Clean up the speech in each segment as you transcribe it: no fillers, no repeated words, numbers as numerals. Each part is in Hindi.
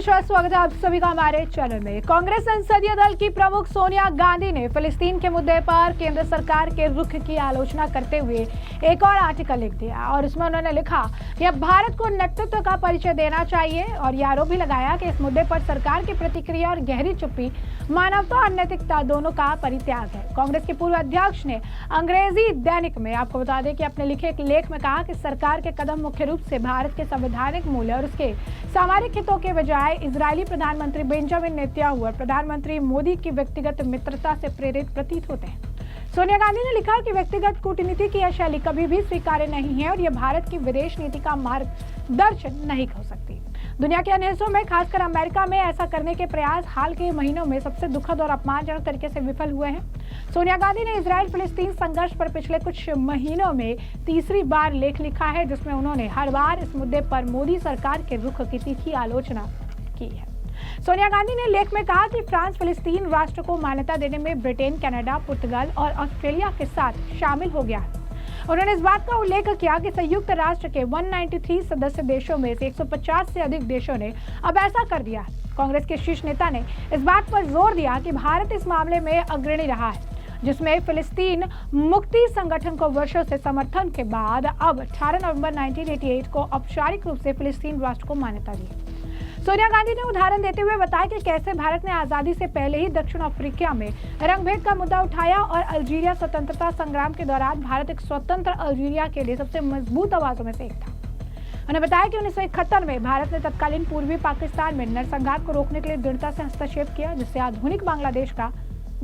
नमस्कार, स्वागत है आप सभी का हमारे चैनल में। कांग्रेस संसदीय दल की प्रमुख सोनिया गांधी ने फिलिस्तीन के मुद्दे पर केंद्र सरकार के रुख की आलोचना करते हुए एक और आर्टिकल लिख दिया और इसमें उन्होंने लिखा कि अब भारत को नेतृत्व का परिचय देना चाहिए और ये आरोप भी लगाया कि इस मुद्दे पर सरकार की प्रतिक्रिया और गहरी चुप्पी मानवता और नैतिकता दोनों का परित्याग है। कांग्रेस के पूर्व अध्यक्ष ने अंग्रेजी दैनिक में आपको बता दें कि अपने लिखे एक लेख में कहा कि सरकार के कदम मुख्य रूप से भारत के संवैधानिक मूल्य और उसके सामरिक हितों के बजाय इजरायली प्रधानमंत्री बेंजामिन नेतन्याहू और प्रधानमंत्री मोदी की व्यक्तिगत मित्रता से प्रेरित प्रतीत होते हैं। सोनिया गांधी ने लिखा कि व्यक्तिगत कूटनीति की यह शैली कभी भी स्वीकार्य नहीं है और यह भारत की विदेश नीति का मार्गदर्शन नहीं हो सकती। दुनिया के अन्य हिस्सों में, खासकर अमेरिका में ऐसा करने के प्रयास हाल के महीनों में सबसे दुखद और अपमानजनक तरीके से विफल हुए हैं। सोनिया गांधी ने इजराइल फिलिस्तीन संघर्ष पर पिछले कुछ महीनों में तीसरी बार लेख लिखा है, जिसमें उन्होंने हर बार इस मुद्दे पर मोदी सरकार के रुख की तीखी आलोचना की है। सोनिया गांधी ने लेख में कहा कि फ्रांस फिलिस्तीन राष्ट्र को मान्यता देने में ब्रिटेन, कनाडा, पुर्तगाल और ऑस्ट्रेलिया के साथ शामिल हो गया है। उन्होंने इस बात का उल्लेख किया कि संयुक्त राष्ट्र के 193 सदस्य देशों में से 150 से अधिक देशों ने अब ऐसा कर दिया है। कांग्रेस के शीर्ष नेता ने इस बात पर जोर दिया कि भारत इस मामले में अग्रणी रहा है, जिसमें फिलिस्तीन मुक्ति संगठन को वर्षों से समर्थन के बाद अब 18 नवंबर 1988 को औपचारिक रूप से फिलिस्तीन राष्ट्र को मान्यता दी। सोनिया गांधी ने उदाहरण देते हुए बताया कि कैसे भारत ने आजादी से पहले ही दक्षिण अफ्रीका में रंगभेद का मुद्दा उठाया और अल्जीरिया स्वतंत्रता संग्राम के दौरान भारत एक स्वतंत्र अल्जीरिया के लिए सबसे मजबूत आवाजों में से एक था। उन्होंने बताया कि 1971 में भारत ने तत्कालीन पूर्वी पाकिस्तान में नरसंहार को रोकने के लिए दृढ़ता से हस्तक्षेप किया, जिससे आधुनिक बांग्लादेश का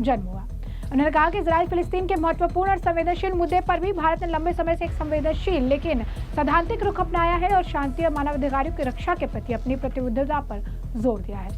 जन्म हुआ। उन्होंने कहा कि इजराइल फिलिस्तीन के महत्वपूर्ण और संवेदनशील मुद्दे पर भी भारत ने लंबे समय से एक संवेदनशील लेकिन सैद्धांतिक रुख अपनाया है और शांति और मानवाधिकारों की रक्षा के प्रति अपनी प्रतिबद्धता पर जोर दिया है।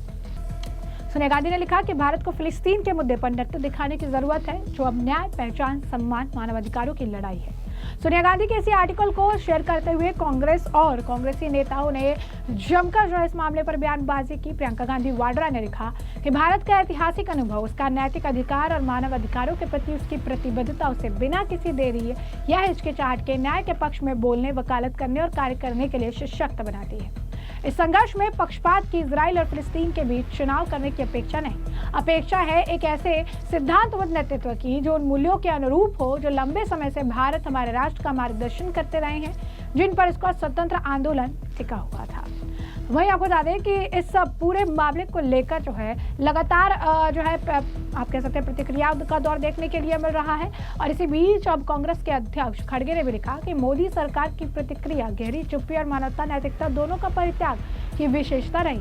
सोनिया गांधी ने लिखा कि भारत को फिलिस्तीन के मुद्दे पर नेतृत्व दिखाने की जरूरत है, जो अब न्याय, पहचान, सम्मान, मानवाधिकारों की लड़ाई है। सोनिया गांधी के इसी आर्टिकल को शेयर करते हुए कांग्रेस और कांग्रेसी नेताओं ने जमकर जो इस मामले पर बयानबाजी की। प्रियंका गांधी वाड्रा ने लिखा कि भारत का ऐतिहासिक अनुभव, उसका नैतिक अधिकार और मानव अधिकारों के प्रति उसकी प्रतिबद्धता उसे बिना किसी देरी या हिचकिचाहट के न्याय के पक्ष में बोलने, वकालत करने और कार्य करने के लिए सशक्त बनाती है। इस संघर्ष में पक्षपात की इजराइल और फिलिस्तीन के बीच चुनाव करने की अपेक्षा नहीं, अपेक्षा है एक ऐसे सिद्धांतबद्ध नेतृत्व की जो उन मूल्यों के अनुरूप हो जो लंबे समय से भारत हमारे राष्ट्र का मार्गदर्शन करते रहे हैं, जिन पर इसका स्वतंत्र आंदोलन टिका हुआ था। वहीं आपको बता दें कि इस पूरे मामले को लेकर जो है लगातार जो है आप कह सकते हैं प्रतिक्रिया का दौर देखने के लिए मिल रहा है। और इसी बीच अब कांग्रेस के अध्यक्ष खड़गे ने भी लिखा कि मोदी सरकार की प्रतिक्रिया गहरी चुप्पी और मानवता नैतिकता दोनों का परित्याग की विशेषता रही।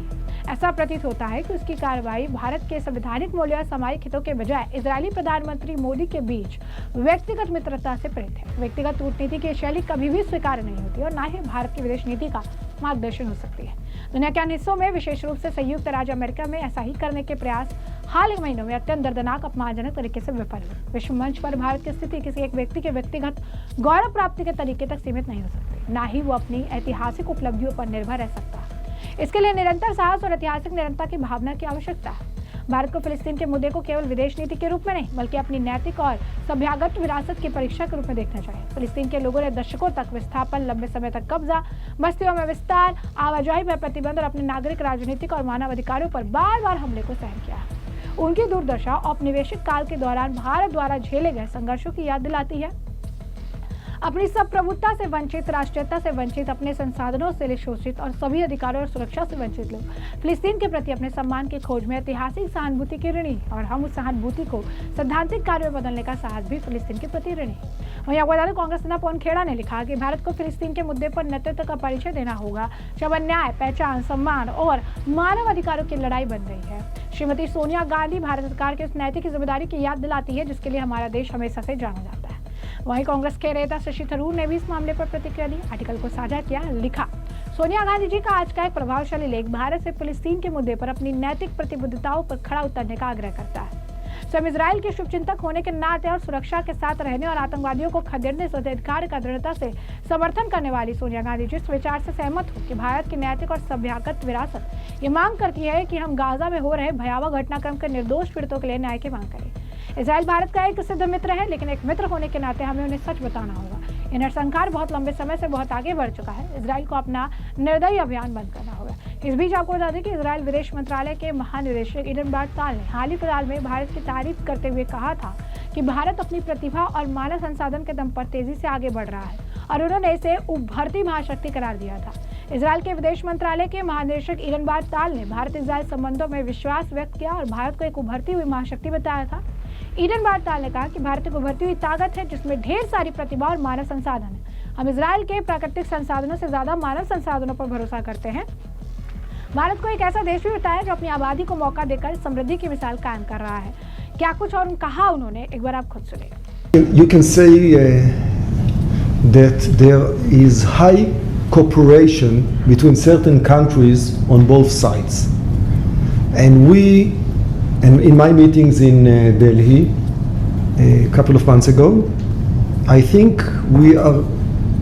ऐसा प्रतीत होता है कि उसकी कार्रवाई भारत के संवैधानिक मूल्यों और सामरिक हितों के बजाय इजरायली प्रधानमंत्री मोदी के बीच व्यक्तिगत मित्रता से प्रेरित है। व्यक्तिगत कूटनीति की शैली कभी भी स्वीकार्य नहीं होती और न ही भारत की विदेश नीति का मार्गदर्शन हो सकती है। दुनिया के अन्य हिस्सों में, विशेष रूप से संयुक्त राज्य अमेरिका में ऐसा ही करने के प्रयास हाल के महीनों में अत्यंत दर्दनाक, अपमानजनक तरीके से विफल हुए। विश्व मंच पर भारत की स्थिति किसी एक व्यक्ति के व्यक्तिगत गौरव प्राप्ति के तरीके तक सीमित नहीं हो सकती, न ही वो अपनी ऐतिहासिक उपलब्धियों पर निर्भर रह सकता। इसके लिए निरंतर साहस और ऐतिहासिक निरंतरता की भावना की आवश्यकता है। भारत को फिलिस्तीन के मुद्दे को केवल विदेश नीति के रूप में नहीं, बल्कि अपनी नैतिक और सभ्यगत विरासत की परीक्षा के रूप में देखना चाहिए। फिलिस्तीन के लोगों ने दशकों तक विस्थापन, लंबे समय तक कब्जा, बस्तियों में विस्तार, आवाजाही पर प्रतिबंध और अपने नागरिक, राजनीतिक और मानव अधिकारों पर बार बार हमले को सहन किया है। उनकी दुर्दशा औपनिवेशिक काल के दौरान भारत द्वारा झेले गए संघर्षों की याद दिलाती है। अपनी सब प्रभुत्ता से वंचित, राष्ट्रीयता से वंचित, अपने संसाधनों से शोषित और सभी अधिकारों और सुरक्षा से वंचित लोग फिलिस्तीन के प्रति अपने सम्मान की खोज में ऐतिहासिक सहानुभूति की ऋणी, और हम उस सहानुभूति को सैद्धांतिक कार्य में बदलने का साहस भी फिलिस्तीन के प्रति ऋणी। वहीं आपको बता दें, कांग्रेस नेता पवन खेड़ा ने लिखा कि भारत को फिलिस्तीन के मुद्दे पर नेतृत्व का परिचय देना होगा, जब न्याय, पहचान, सम्मान और मानव अधिकारों की लड़ाई बन रही है। श्रीमती सोनिया गांधी भारत सरकार की उस नैतिक जिम्मेदारी की याद दिलाती है जिसके लिए हमारा देश हमेशा से जाना जाता है। वहीं कांग्रेस के नेता शशि थरूर ने भी इस मामले पर प्रतिक्रिया दी, आर्टिकल को साझा किया। लिखा, सोनिया गांधी जी का आज का एक प्रभावशाली लेख भारत से फिलिस्तीन के मुद्दे पर अपनी नैतिक प्रतिबद्धताओं पर खड़ा उतरने का आग्रह करता है। स्वयं इजराइल के शुभचिंतक होने के नाते और सुरक्षा के साथ रहने और आतंकवादियों को खदेड़ने से अधिकार का दृढ़ता से समर्थन करने वाली सोनिया गांधी जिस विचार से सहमत हो कि भारत की नैतिक और सभ्यगत विरासत ये मांग करती है कि हम गाजा में हो रहे भयावह घटनाक्रम के निर्दोष पीड़ितों के लिए न्याय की मांग करें। इजराइल भारत का एक सिद्ध मित्र है, लेकिन एक मित्र होने के नाते हमें उन्हें सच बताना होगा। ये नरसंहार बहुत लंबे समय से बहुत आगे बढ़ चुका है। इजराइल को अपना निर्दयी अभियान बंद करना होगा। इस बीच आपको बता दें कि इजराइल विदेश मंत्रालय के महानिदेशक ईडन बार्ताल ने हाल ही फिलहाल में भारत की तारीफ करते हुए कहा था कि भारत अपनी प्रतिभा और मानव संसाधन के दम पर तेजी से आगे बढ़ रहा है और उन्होंने इसे उभरती महाशक्ति करार दिया था। इजराइल के विदेश मंत्रालय के महानिदेशक ईडन बार्ताल ने भारत इजराइल संबंधों में विश्वास व्यक्त किया और भारत को एक उभरती हुई महाशक्ति बताया था। ईडन बार्ताल ने कहा कि भारत एक उभरती हुई ताकत है जिसमें ढेर सारी प्रतिभा और मानव संसाधन है। हम इजराइल के प्राकृतिक संसाधनों से ज्यादा मानव संसाधनों पर भरोसा करते हैं। भारत को एक ऐसा देश भी बताया जो अपनी आबादी को मौका देकर समृद्धि की मिसाल कायम कर रहा है। क्या कुछ और कहा उन्होंने, एक बार आप खुद सुनिए। You can say that there is high cooperation between certain countries on both sides, and in my meetings in Delhi a couple of months ago, I think we are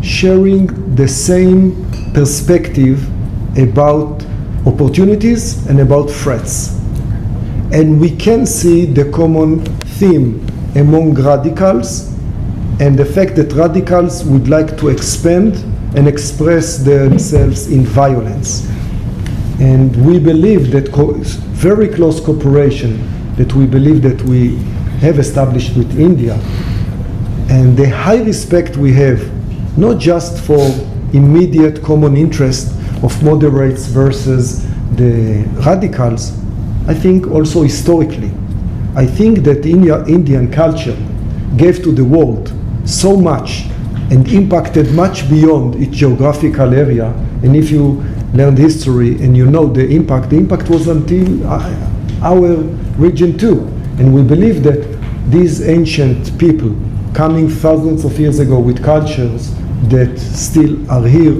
sharing the same perspective about opportunities and about threats, and we can see the common theme among radicals and the fact that radicals would like to expand and express themselves in violence. And we believe that very close cooperation that we believe that we have established with India, and the high respect we have not just for immediate common interest of moderates versus the radicals, I think also historically. I think that Indian culture gave to the world so much and impacted much beyond its geographical area. And if you learned history and you know the impact was until our region too. And we believe that these ancient people coming thousands of years ago with cultures that still are here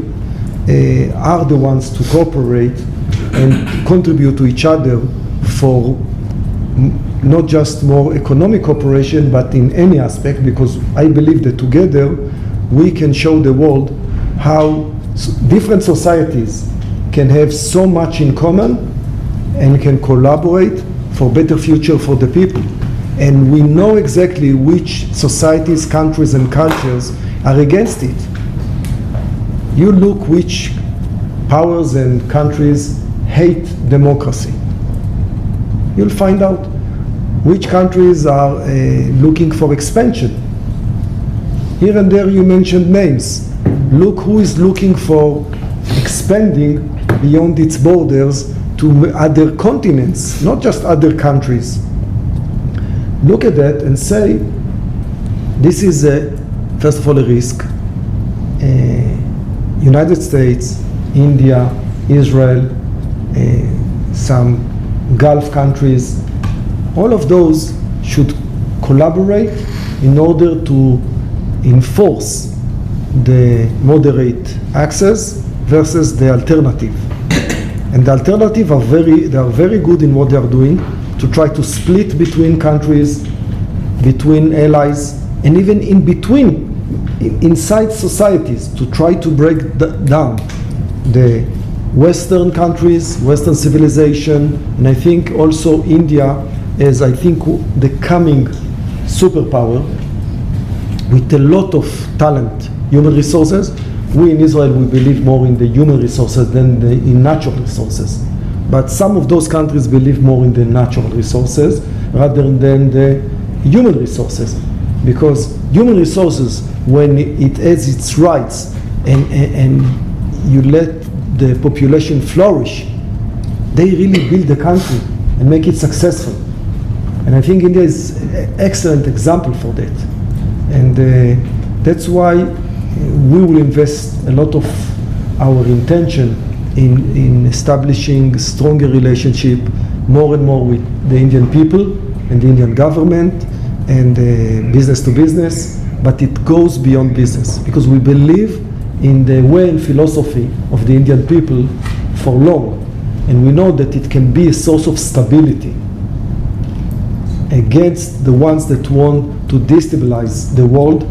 are the ones to cooperate and contribute to each other for not just more economic cooperation, but in any aspect, because I believe that together we can show the world how different societies can have so much in common and can collaborate for better future for the people. And we know exactly which societies, countries and cultures are against it. You look which powers and countries hate democracy. You'll find out which countries are looking for expansion. Here and there you mentioned names. Look who is looking for expanding beyond its borders to other continents, not just other countries. Look at that and say, this is first of all a risk. United States, India, Israel, some Gulf countries, all of those should collaborate in order to enforce the moderate access versus the alternative. And the alternative they are very good in what they are doing to try to split between countries, between allies, and even in between, inside societies, to try to break down the Western countries, Western civilization, and I think also India as I think the coming superpower with a lot of talent, human resources. We in Israel, we believe more in the human resources than in natural resources. But some of those countries believe more in the natural resources rather than the human resources. Because human resources, when it has its rights and you let the population flourish, they really build the country and make it successful. And I think India is an excellent example for that. And that's why we will invest a lot of our intention in establishing stronger relationship more and more with the Indian people and the Indian government and business to business, but it goes beyond business because we believe in the way and philosophy of the Indian people for long, and we know that it can be a source of stability against the ones that want to destabilize the world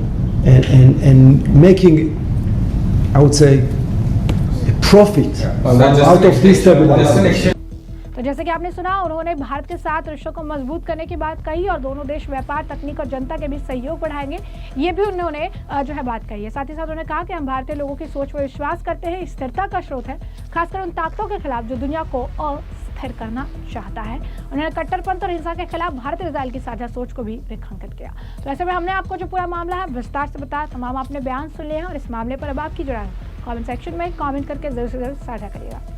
and making, I would say, a profit out of destabilization. तो जैसे कि आपने सुना, उन्होंने भारत के साथ रिश्तों को मजबूत करने की बात कही और दोनों देश व्यापार, तकनीक और जनता के बीच सहयोग बढ़ाएंगे, ये भी उन्होंने जो है बात कही है। साथ ही साथ उन्होंने कहा कि हम भारतीय लोगों की सोच पर विश्वास करते हैं, स्थिरता का स्रोत है, खासकर उन ताकतों के खिलाफ जो दुनिया को अस्थिर करना चाहता है। उन्होंने कट्टरपंथ और हिंसा के खिलाफ भारत इजराइल की साझा सोच को भी रेखांकित किया। तो ऐसे में हमने आपको जो पूरा मामला है विस्तार से बताया, तमाम आपने बयान सुन लिए हैं और इस मामले पर अब आपकी जो राय कमेंट सेक्शन में कमेंट करके जरूर से जरूर साझा करिएगा।